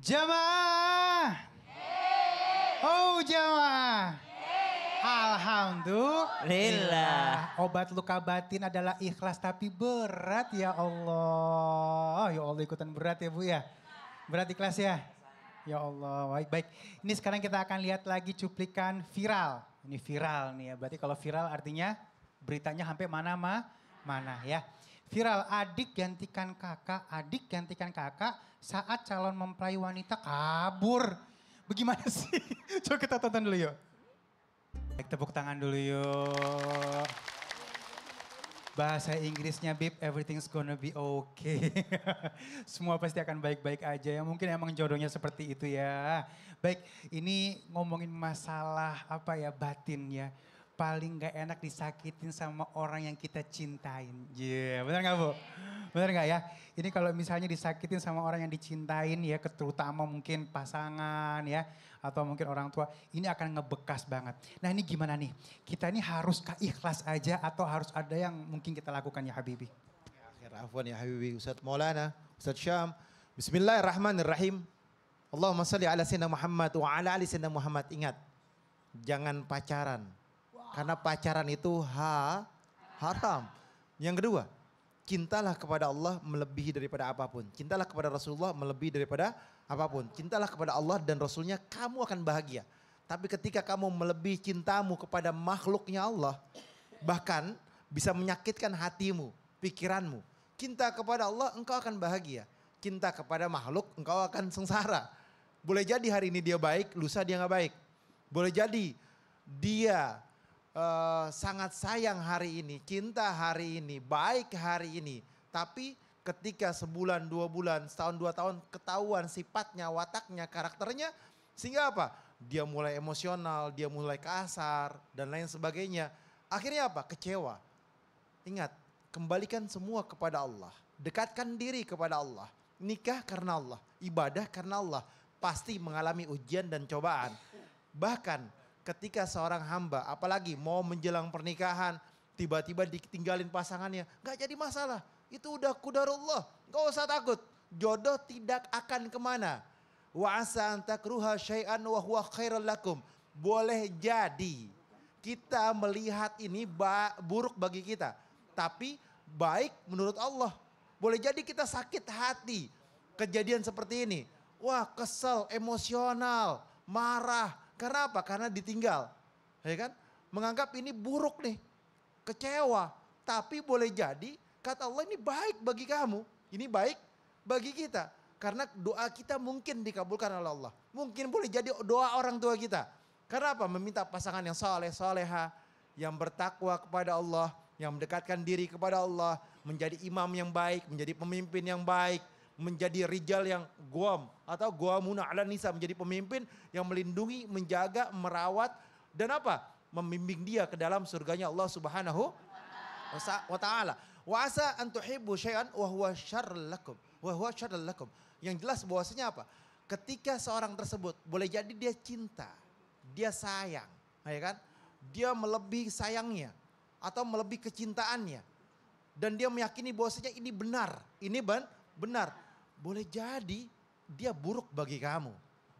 Jamaah. Oh jamaah. Alhamdulillah. Obat luka batin adalah ikhlas tapi berat ya Allah. Ya Allah ikutan berat ya Bu ya. Berat ikhlas ya. Ya Allah baik-baik. Ini sekarang kita akan lihat lagi cuplikan viral. Ini viral nih ya. Berarti kalau viral artinya beritanya sampai mana ya. Viral adik gantikan kakak saat calon mempelai wanita kabur. Bagaimana sih? Coba kita tonton dulu yuk. Baik, tepuk tangan dulu yuk. Bahasa Inggrisnya Bib, everything's gonna be okay. Semua pasti akan baik-baik aja ya. Mungkin emang jodohnya seperti itu ya. Baik, ini ngomongin masalah apa ya, batin ya. Paling gak enak disakitin sama orang yang kita cintain. Iya, benar gak Bu? Benar gak ya? Ini kalau misalnya disakitin sama orang yang dicintain ya, terutama mungkin pasangan ya. Atau mungkin orang tua, ini akan ngebekas banget. Nah ini gimana nih? Kita ini haruskah ikhlas aja atau harus ada yang mungkin kita lakukan ya Habibi? Afwan ya Habibi, Ustaz Maulana, Ustaz Syam. Bismillahirrahmanirrahim. Allahumma salli ala sayyidina Muhammad wa ala ali sayyidina Muhammad. Ingat, jangan pacaran. Karena pacaran itu haram. Yang kedua, cintalah kepada Allah melebihi daripada apapun. Cintalah kepada Rasulullah melebihi daripada apapun. Cintalah kepada Allah dan Rasulnya, kamu akan bahagia. Tapi ketika kamu melebihi cintamu kepada makhluknya Allah, bahkan bisa menyakitkan hatimu, pikiranmu. Cinta kepada Allah engkau akan bahagia. Cinta kepada makhluk engkau akan sengsara. Boleh jadi hari ini dia baik, lusa dia gak baik. Boleh jadi dia sangat sayang hari ini, cinta hari ini, baik hari ini. Tapi ketika sebulan, 2 bulan, setahun, 2 tahun ketahuan sifatnya, wataknya, karakternya. Sehingga apa? Dia mulai emosional, dia mulai kasar dan lain sebagainya. Akhirnya apa? Kecewa. Ingat, kembalikan semua kepada Allah. Dekatkan diri kepada Allah. Nikah karena Allah, ibadah karena Allah. Pasti mengalami ujian dan cobaan. Bahkan ketika seorang hamba, apalagi mau menjelang pernikahan, tiba-tiba ditinggalin pasangannya, gak jadi masalah. Itu udah qadarullah, gak usah takut. Jodoh tidak akan kemana. Wa asa an takruha syai'an wa huwa khairal lakum. Boleh jadi kita melihat ini buruk bagi kita, tapi baik menurut Allah. Boleh jadi kita sakit hati kejadian seperti ini. Wah, kesel, emosional, marah. Karena apa? Karena ditinggal. Ya kan? Menganggap ini buruk nih. Kecewa. Tapi boleh jadi kata Allah ini baik bagi kamu. Ini baik bagi kita. Karena doa kita mungkin dikabulkan oleh Allah. Mungkin boleh jadi doa orang tua kita. Karena apa? Meminta pasangan yang soleh, soleha. Yang bertakwa kepada Allah. Yang mendekatkan diri kepada Allah. Menjadi imam yang baik. Menjadi pemimpin yang baik. Menjadi rijal yang guam atau guamuna ala nisa, menjadi pemimpin yang melindungi, menjaga, merawat dan apa? Membimbing dia ke dalam surganya Allah Subhanahu wa taala. Wa asa an tuhibbu syai'an wa huwa syarrul lakum. Wa huwa syarrul lakum. Yang jelas bahwasanya apa? Ketika seorang tersebut boleh jadi dia cinta, dia sayang, ya kan? Dia melebihi sayangnya atau melebihi kecintaannya. Dan dia meyakini bahwasanya ini benar, ini benar. Boleh jadi dia buruk bagi kamu.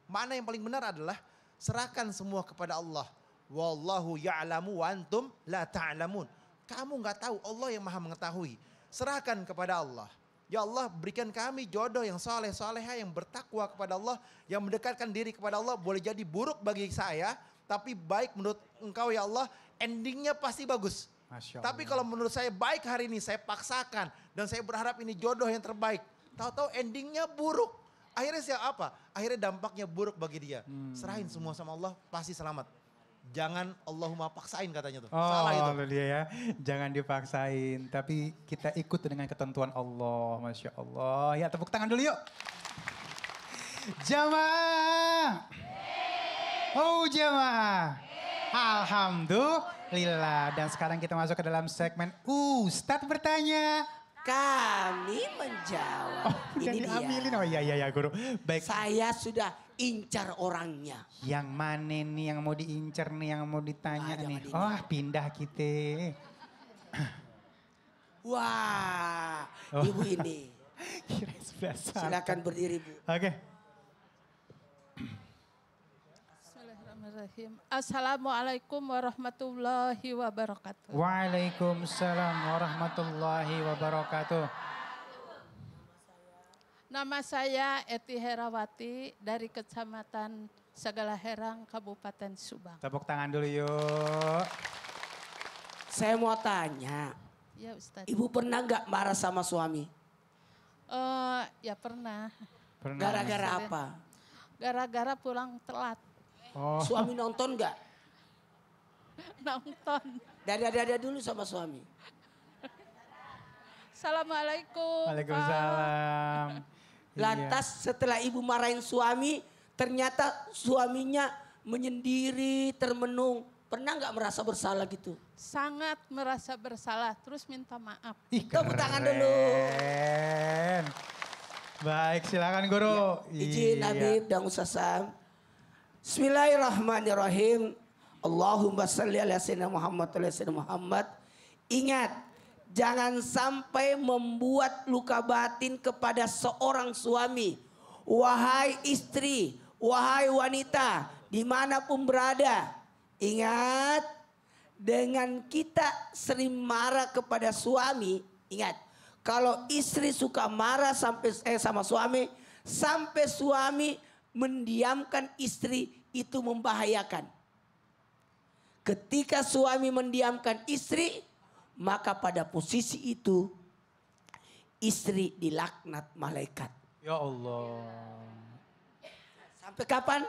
Mana yang paling benar adalah serahkan semua kepada Allah. Wallahu ya'lamu wa antum la ta'lamun. Kamu gak tahu, Allah yang maha mengetahui. Serahkan kepada Allah. Ya Allah, berikan kami jodoh yang soleh, soleha, yang bertakwa kepada Allah, yang mendekatkan diri kepada Allah. Boleh jadi buruk bagi saya, tapi baik menurut engkau ya Allah, endingnya pasti bagus. Tapi kalau menurut saya baik hari ini, saya paksakan dan saya berharap ini jodoh yang terbaik. Tahu-tahu endingnya buruk. Akhirnya siapa? Akhirnya dampaknya buruk bagi dia. Serahin semua sama Allah, pasti selamat. Jangan Allahumma paksain katanya tuh. Salah itu. Dia ya. Jangan dipaksain. Tapi kita ikut dengan ketentuan Allah. Masya Allah. Ya tepuk tangan dulu yuk. Jamaah. Oh jamaah. Alhamdulillah. Dan sekarang kita masuk ke dalam segmen Ustadz bertanya. Kami menjawab. Oh, udah diambilin. Oh iya guru. Baik. Saya sudah incar orangnya. Yang mana nih yang mau diincar nih, yang mau ditanya nih. Oh pindah kita. Wah, ibu ini. Kira sebelah sana. Silakan berdiri Bu. Oke. Bismillahirrahmanirrahim. Assalamualaikum warahmatullahi wabarakatuh. Waalaikumsalam warahmatullahi wabarakatuh. Nama saya Eti Herawati dari Kecamatan Segala Herang, Kabupaten Subang. Tepuk tangan dulu yuk. Saya mau tanya, Ya Ustaz. ibu pernah nggak marah sama suami? Ya pernah. Pernah. Gara-gara apa? Gara-gara pulang telat. Oh. Suami nonton nggak? Nonton. Dada-dada dulu sama suami. Assalamualaikum. Pak. Waalaikumsalam. Lantas setelah ibu marahin suami, ternyata suaminya menyendiri, termenung. Pernah nggak merasa bersalah gitu? Sangat merasa bersalah, terus minta maaf. Ih, Tepuk tangan dulu. keren. Baik, silakan guru. Izin Iya. Habib dan Ustaz Sam. Bismillahirrahmanirrahim. Allahumma salli ala sayyidina Muhammad wa ala sayyidina Muhammad. Ingat, jangan sampai membuat luka batin kepada seorang suami. Wahai istri, wahai wanita, dimanapun berada. Ingat, dengan kita sering marah kepada suami, ingat, kalau istri suka marah sama suami, sampai suami mendiamkan istri, itu membahayakan. Ketika suami mendiamkan istri, maka pada posisi itu istri dilaknat malaikat. Ya Allah. Sampai kapan?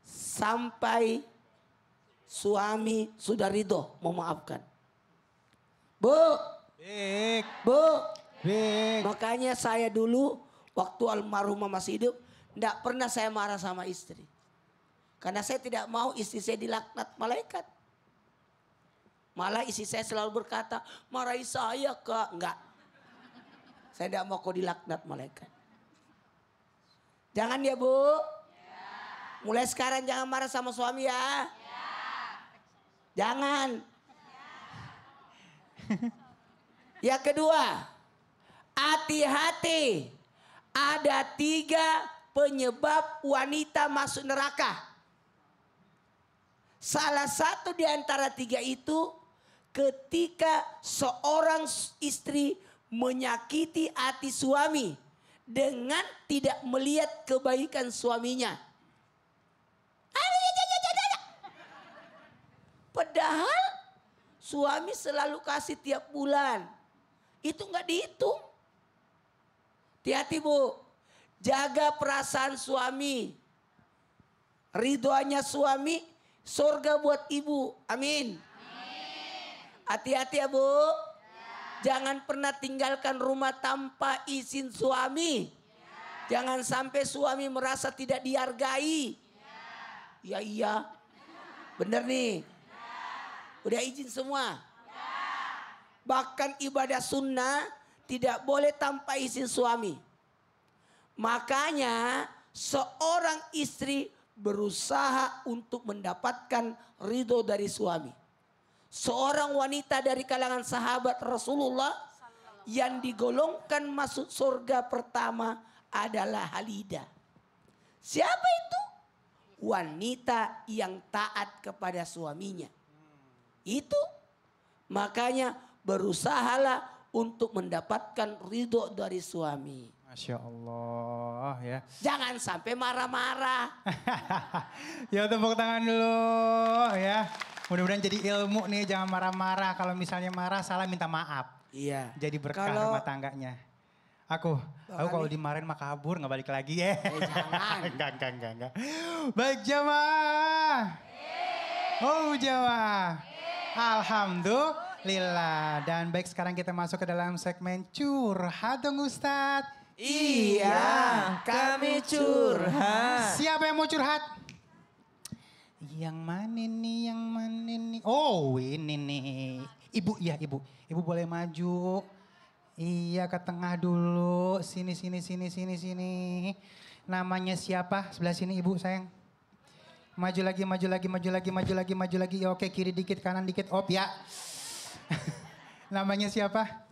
Sampai suami sudah ridho memaafkan. Bu, Bik, bu, bik. makanya saya dulu waktu almarhumah masih hidup, tidak pernah saya marah sama istri. Karena saya tidak mau istri saya dilaknat malaikat. Malah istri saya selalu berkata, marahi saya Kak. Enggak. Saya tidak mau kau dilaknat malaikat. Jangan ya Bu. Mulai sekarang jangan marah sama suami ya. Jangan. Yang kedua, hati-hati. Ada 3 penyebab wanita masuk neraka. Salah satu di antara 3 itu ketika seorang istri menyakiti hati suami dengan tidak melihat kebaikan suaminya. Padahal suami selalu kasih tiap bulan. Itu nggak dihitung. Hati-hati Bu. Jaga perasaan suami. Ridhonya suami, surga buat ibu. Amin. Hati-hati ya Bu. Jangan pernah tinggalkan rumah tanpa izin suami. Jangan sampai suami merasa tidak dihargai. Ya iya. Bener nih. Udah izin semua? Bahkan ibadah sunnah tidak boleh tanpa izin suami. Makanya seorang istri berusaha untuk mendapatkan ridho dari suami. Seorang wanita dari kalangan sahabat Rasulullah yang digolongkan masuk surga pertama adalah Halidah. Siapa itu? Wanita yang taat kepada suaminya. Itu makanya berusahalah untuk mendapatkan ridho dari suami. Masya Allah ya. Jangan sampai marah-marah. Ya tepuk tangan dulu ya. Mudah-mudahan jadi ilmu nih, jangan marah-marah. Kalau misalnya marah salah minta maaf. Iya. Jadi berkah Kalau- rumah tangganya. Aku kalau dimarahin mah kabur nggak balik lagi ya. Jangan. Enggak. Baik jamaah. Oh jamaah. Alhamdulillah. Dan baik sekarang kita masuk ke dalam segmen curhat dong Ustadz. Iya, kami curhat. Siapa yang mau curhat? Yang mana nih? Oh ini nih. Ibu, iya ibu. Ibu boleh maju. Iya ke tengah dulu. Sini. Namanya siapa? Sebelah sini ibu sayang. Maju lagi. Oke kiri dikit, kanan dikit. Op ya. Namanya siapa?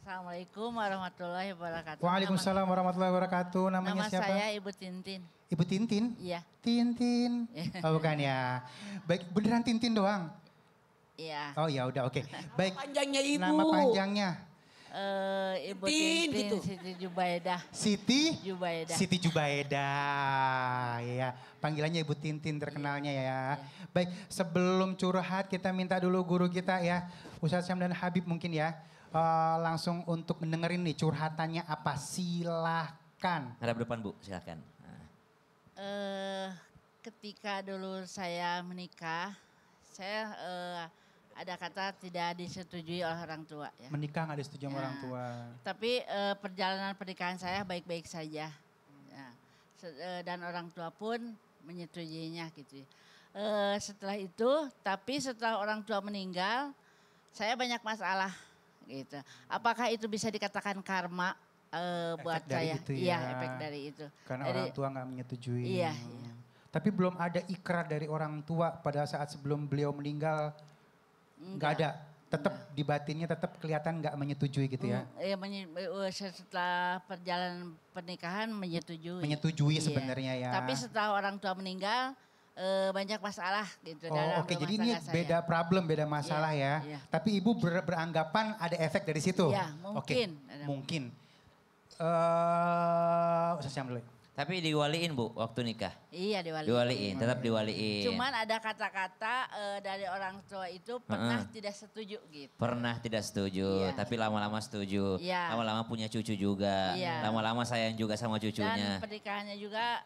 Assalamualaikum warahmatullahi wabarakatuh. Waalaikumsalam warahmatullahi wabarakatuh. Namanya Nama siapa? saya Ibu Tintin. Ibu Tintin? Iya. Tintin. Oh bukan ya. Baik, beneran Tintin doang? Iya. Oh ya udah oke. Baik. Panjangnya ibu. Nama panjangnya? Ibu Tin, Tintin gitu. Siti Jubaidah. Siti? Jubaidah. Siti Jubaidah. Ya, panggilannya Ibu Tintin terkenalnya ya. Baik, sebelum curhat kita minta dulu guru kita ya. Ustadz Syam dan Habib mungkin ya. Langsung untuk mendengarin nih curhatannya apa. Silahkan. Hadap depan Bu, silakan. Nah. Ketika dulu saya menikah, saya ada kata tidak disetujui oleh orang tua ya. Menikah nggak disetujui sama Ya. orang tua. Tapi perjalanan pernikahan saya baik-baik saja. Ya. Dan orang tua pun menyetujuinya gitu. Setelah itu, tapi setelah orang tua meninggal, saya banyak masalah gitu. Apakah itu bisa dikatakan karma buat Efek dari saya? itu Iya, ya. efek dari itu. Karena Jadi, orang tua nggak menyetujui. Iya, iya. Tapi belum ada ikrar dari orang tua pada saat sebelum beliau meninggal. Nggak ada. Tetap di batinnya tetap kelihatan nggak menyetujui gitu ya. Iya, setelah perjalanan pernikahan menyetujui. Menyetujui Iya. sebenarnya ya. Tapi setelah orang tua meninggal banyak masalah gitu Oh dalam oke, rumah jadi ini tangga saya. beda problem, beda masalah Iya, ya. iya. Tapi ibu beranggapan ada efek dari situ? Iya, mungkin. Oke, Ada. mungkin. Ustaz Syam dulu. Tapi diwaliin Bu waktu nikah. Iya diwaliin. Diwaliin, tetap diwaliin. Cuman ada kata-kata dari orang tua itu pernah tidak setuju gitu. Pernah tidak setuju, Iya. tapi lama-lama setuju. Iya. Lama-lama punya cucu juga. Iya. Lama-lama sayang juga sama Dan cucunya. pernikahannya juga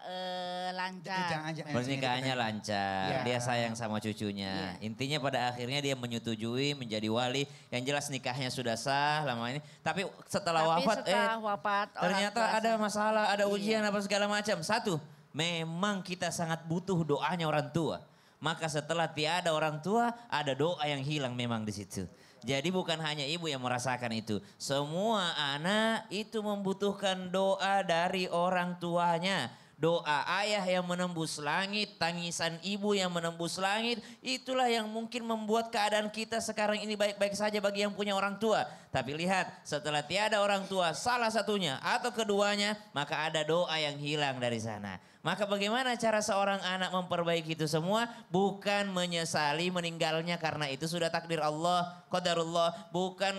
lancar. Jangan. Pernikahannya lancar, Iya. dia sayang sama cucunya. Iya. Intinya pada akhirnya dia menyetujui menjadi wali. Yang jelas nikahnya sudah sah lama ini. Tapi setelah Tapi wafat, setelah wafat orang ternyata tua ada saya- masalah, ada ujian Iya. apa segala macam. Satu, memang kita sangat butuh doanya orang tua. Maka setelah tiada orang tua, ada doa yang hilang memang di situ. Jadi bukan hanya ibu yang merasakan itu. Semua anak itu membutuhkan doa dari orang tuanya. Doa ayah yang menembus langit, tangisan ibu yang menembus langit. Itulah yang mungkin membuat keadaan kita sekarang ini baik-baik saja bagi yang punya orang tua. Tapi lihat, setelah tiada orang tua, salah satunya atau keduanya, maka ada doa yang hilang dari sana. Maka bagaimana cara seorang anak memperbaiki itu semua? Bukan menyesali meninggalnya karena itu sudah takdir Allah, qadarullah. Bukan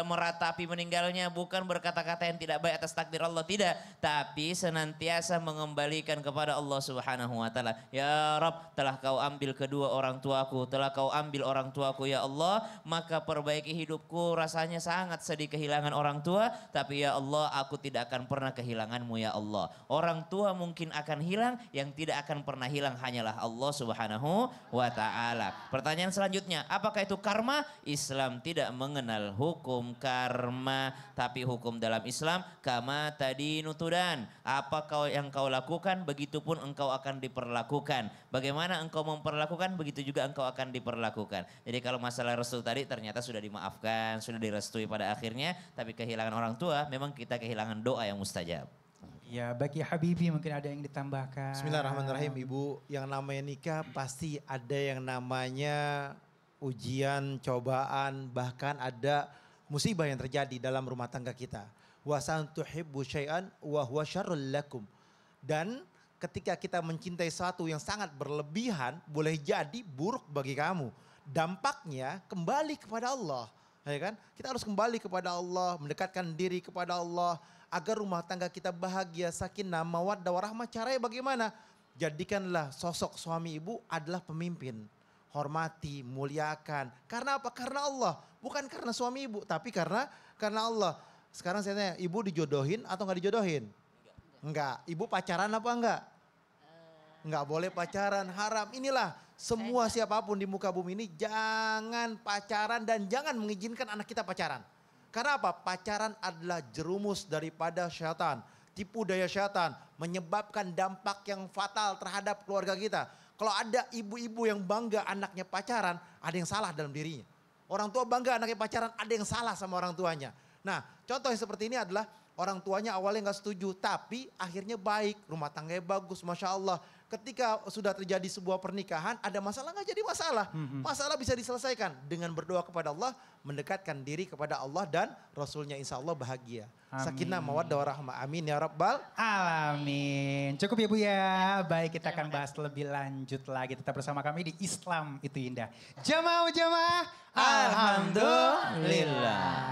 meratapi meninggalnya, bukan berkata-kata yang tidak baik atas takdir Allah, tidak. Tapi senantiasa mengembalikan kepada Allah Subhanahu wa taala. Ya Rabb, telah kau ambil kedua orang tuaku, telah kau ambil orang tuaku ya Allah, maka perbaiki hidupku. Rasanya sangat sedih kehilangan orang tua, tapi ya Allah aku tidak akan pernah kehilanganmu ya Allah. Orang tua mungkin akan hilang, yang tidak akan pernah hilang hanyalah Allah Subhanahu wa taala. Pertanyaan selanjutnya, apakah itu karma? Islam tidak mengenal hukum karma, tapi hukum dalam Islam kama tadi nutudan. Apa yang kau lakukan, begitupun engkau akan diperlakukan. Bagaimana engkau memperlakukan, begitu juga engkau akan diperlakukan. Jadi kalau masalah restu tadi ternyata sudah dimaafkan, sudah direstui pada akhirnya, tapi kehilangan orang tua memang kita kehilangan doa yang mustajab. Ya bagi Habibi mungkin ada yang ditambahkan. Bismillahirrahmanirrahim Ibu. Yang namanya nikah pasti ada yang namanya ujian, cobaan, bahkan ada musibah yang terjadi dalam rumah tangga kita. Wa santuhibbu syai'an wa huwa syarrul lakum. Dan ketika kita mencintai sesuatu yang sangat berlebihan, boleh jadi buruk bagi kamu. Dampaknya kembali kepada Allah. Ya kan? Kita harus kembali kepada Allah, mendekatkan diri kepada Allah agar rumah tangga kita bahagia, sakinah, mawaddah, warahmah. Caranya bagaimana? Jadikanlah sosok suami ibu adalah pemimpin. Hormati, muliakan. Karena apa? Karena Allah. Bukan karena suami ibu, tapi karena Allah. Sekarang saya tanya, ibu dijodohin atau enggak dijodohin? Enggak. Ibu pacaran apa enggak? Enggak boleh pacaran, haram. Inilah semua siapapun di muka bumi ini jangan pacaran dan jangan mengizinkan anak kita pacaran. Karena apa? Pacaran adalah jerumus daripada syaitan. Tipu daya syaitan menyebabkan dampak yang fatal terhadap keluarga kita. Kalau ada ibu-ibu yang bangga anaknya pacaran, ada yang salah dalam dirinya. Orang tua bangga anaknya pacaran, ada yang salah sama orang tuanya. Nah, contoh yang seperti ini adalah Orang tuanya awalnya nggak setuju, tapi akhirnya baik, rumah tangganya bagus, Masya Allah. Ketika sudah terjadi sebuah pernikahan, ada masalah nggak jadi masalah. Masalah bisa diselesaikan dengan berdoa kepada Allah, mendekatkan diri kepada Allah dan Rasulnya, insya Allah bahagia. Sakinah, mawaddah, warahmah. Amin ya Rabbal Alamin. Cukup ya Bu ya. Baik, kita akan bahas lebih lanjut lagi. Tetap bersama kami di Islam Itu Indah. Jamaah. Alhamdulillah.